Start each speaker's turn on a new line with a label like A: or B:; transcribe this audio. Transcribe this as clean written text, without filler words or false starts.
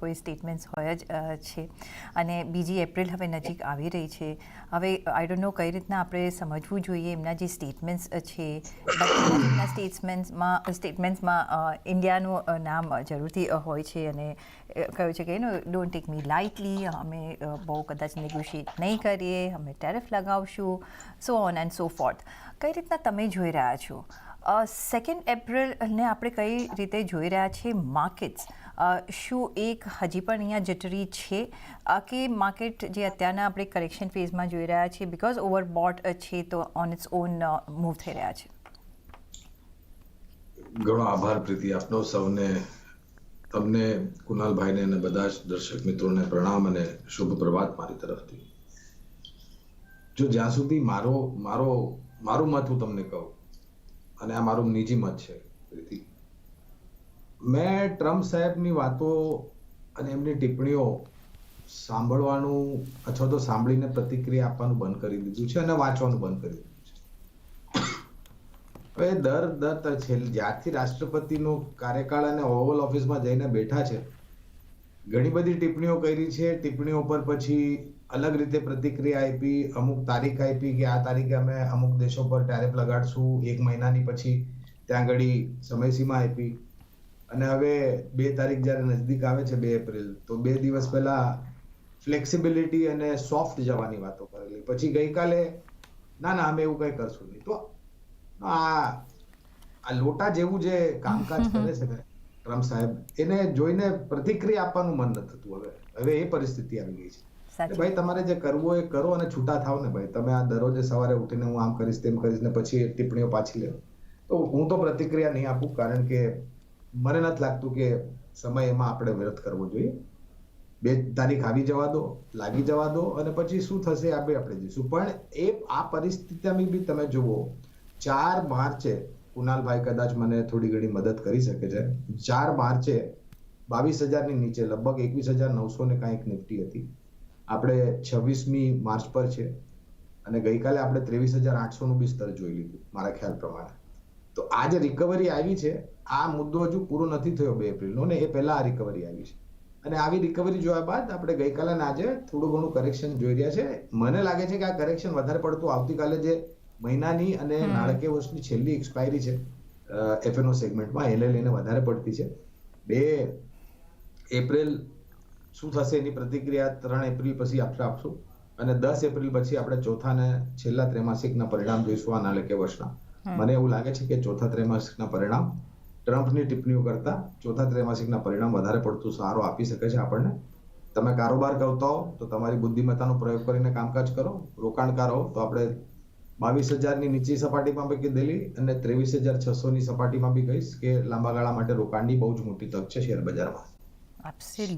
A: કોઈ સ્ટેટમેન્ટ્સ હોય જ છે. અને બીજી એપ્રિલ હવે નજીક આવી રહી છે. હવે આઈ ડોન્ટ નો કઈ રીતના આપણે સમજવું જોઈએ એમના જે સ્ટેટમેન્ટ્સ છે. એમના સ્ટેટમેન્ટ્સમાં ઇન્ડિયાનું નામ જરૂરથી હોય છે અને કહ્યું છે કે ડોન્ટ ટેક મી લાઇટલી, અમે બહુ કદાચ નેગોશિએટ નહીં કરીએ, અમે ટેરિફ લગાવશું, so on and so forth. કઈ રીતના તમે જોઈ રહ્યા છો 2 એપ્રિલને આપણે કઈ રીતે જોઈ રહ્યા છીએ માર્કેટ્સ? શું એક હજી પણ અહીંયા જટરી છે કે માર્કેટ જે અત્યારના આપણે કરેક્શન ફેઝમાં જોઈ રહ્યા છીએ બિકોઝ ઓવરબોટ છે તો ઓન ઇટ્સ ઓન મૂવ થઈ રહ્યા છે?
B: ઘણો આભાર પ્રીતિ આપનો સૌને. તમને કુનાલભાઈને અને બધા જ દર્શક મિત્રોને પ્રણામ અને શુભ પ્રભાત મારી તરફથી. જો જ્યાં સુધી મારું મત હું તમને કહું, અને આ મારું નિજી મત છે પ્રીતિ, મેં ટ્રમ્પ સાહેબની વાતો અને એમની ટિપ્પણીઓ સાંભળવાનું અથવા તો સાંભળીને પ્રતિક્રિયા આપવાનું બંધ કરી દીધું છે અને વાંચવાનું બંધ કરી દીધું છે. હવે જ્યારથી રાષ્ટ્રપતિનો કાર્યકાળ અને ઓવલ ઓફિસમાં જઈને બેઠા છે, ઘણી બધી ટિપ્પણીઓ કરી છે. ટિપ્પણીઓ પર પછી અલગ રીતે પ્રતિક્રિયા આપી, અમુક તારીખ આપી કે આ તારીખે અમે અમુક દેશો પર ટેરિફ લગાડશું, 1 મહિનાની પછી ત્યાં ઘડી સમયસીમા આપી. અને હવે 2 તારીખ જ્યારે નજદીક આવે છે 2 એપ્રિલ, તો 2 દિવસ પહેલા ફ્લેક્સિબિલિટી અને સોફ્ટ જવાની વાતો કરેલી. પછી ગઈકાલે ના અમે એવું કઈ કરશું નહીં. તો આ લોટા જેવું જે કામકાજ કરે છે ને ટ્રમ્પ સાહેબ, એને જોઈને પ્રતિક્રિયા આપવાનું મન નથી થતું. હવે એ પરિસ્થિતિ આવી ગઈ છે. ભાઈ તમારે જે કરવું એ કરો અને છૂટા થાવ ને ભાઈ. તમે આ દરરોજ સવારે ઉઠીને હું આમ કરીશ તેમ કરીશ ને પછી ટિપ્પણીઓ પાછી લે, તો હું તો પ્રતિક્રિયા નહીં આપું, કારણ કે મને નથી લાગતું કે સમય એમાં આપણે વ્યર્થ કરવો જોઈએ. 2 તારીખ આવી જવા દો, લાગી જવા દો, અને પછી શું થશે આપણે જઈશું. પણ આ પરિસ્થિતિમાં બી તમે જુઓ, 4 માર્ચે કુનાલભાઈ કદાચ મને થોડી ઘણી મદદ કરી શકે છે. 4 માર્ચે 22,000 ની નીચે લગભગ 21,900 ને કાંઈક નિફ્ટી હતી. આપણે 26મી માર્ચ પર છે અને ગઈકાલે આપણે 23,800 નું બી સ્તર જોઈ લીધું મારા ખ્યાલ પ્રમાણે. તો આ જે રિકવરી આવી છે, આ મુદ્દો હજુ પૂરો નથી થયો 2 એપ્રિલનો, ને એ પહેલા આ રિકવરી આવી છે. અને આવી રિકવરી જોયા બાદ આપણે ગઈકાલે અને આજે થોડું ઘણું કરેક્શન જોઈ રહ્યા છે. મને લાગે છે કે આ કરેક્શન વધારે પડતું આવતીકાલે જે મહિનાની અને નાણાકીય વર્ષની છેલ્લી એક્સપાયરી છે એફએનઓ સેગમેન્ટમાં, એને લઈને વધારે પડતી છે. 2 એપ્રિલ શું થશે એની પ્રતિક્રિયા 3 એપ્રિલ પછી આપણે આપશું, અને 10 એપ્રિલ પછી આપણે ચોથા અને છેલ્લા ત્રૈમાસિકના પરિણામ જોઈશું આ નાણાકીય વર્ષના. મને એવું લાગે છે કે ચોથા ત્રૈમાસિકના પરિણામ ટ્રમ્પની ટિપ્પણીઓ કરતા ચોથા ત્રૈમાસિકના પરિણામ વધારે પડતું સારો આપી શકે છે આપણને. તમે કારોબાર કરતા હો તો તમારી બુદ્ધિમત્તાનો પ્રયોગ કરીને કામકાજ કરો. રોકાણકાર હો તો આપણે 22,000 ની નીચી સપાટીમાં બી કીધેલી અને 23,600 ની સપાટીમાં બી કહીશ કે લાંબા ગાળા માટે રોકાણની બહુ જ મોટી તક છે શેર બજારમાં.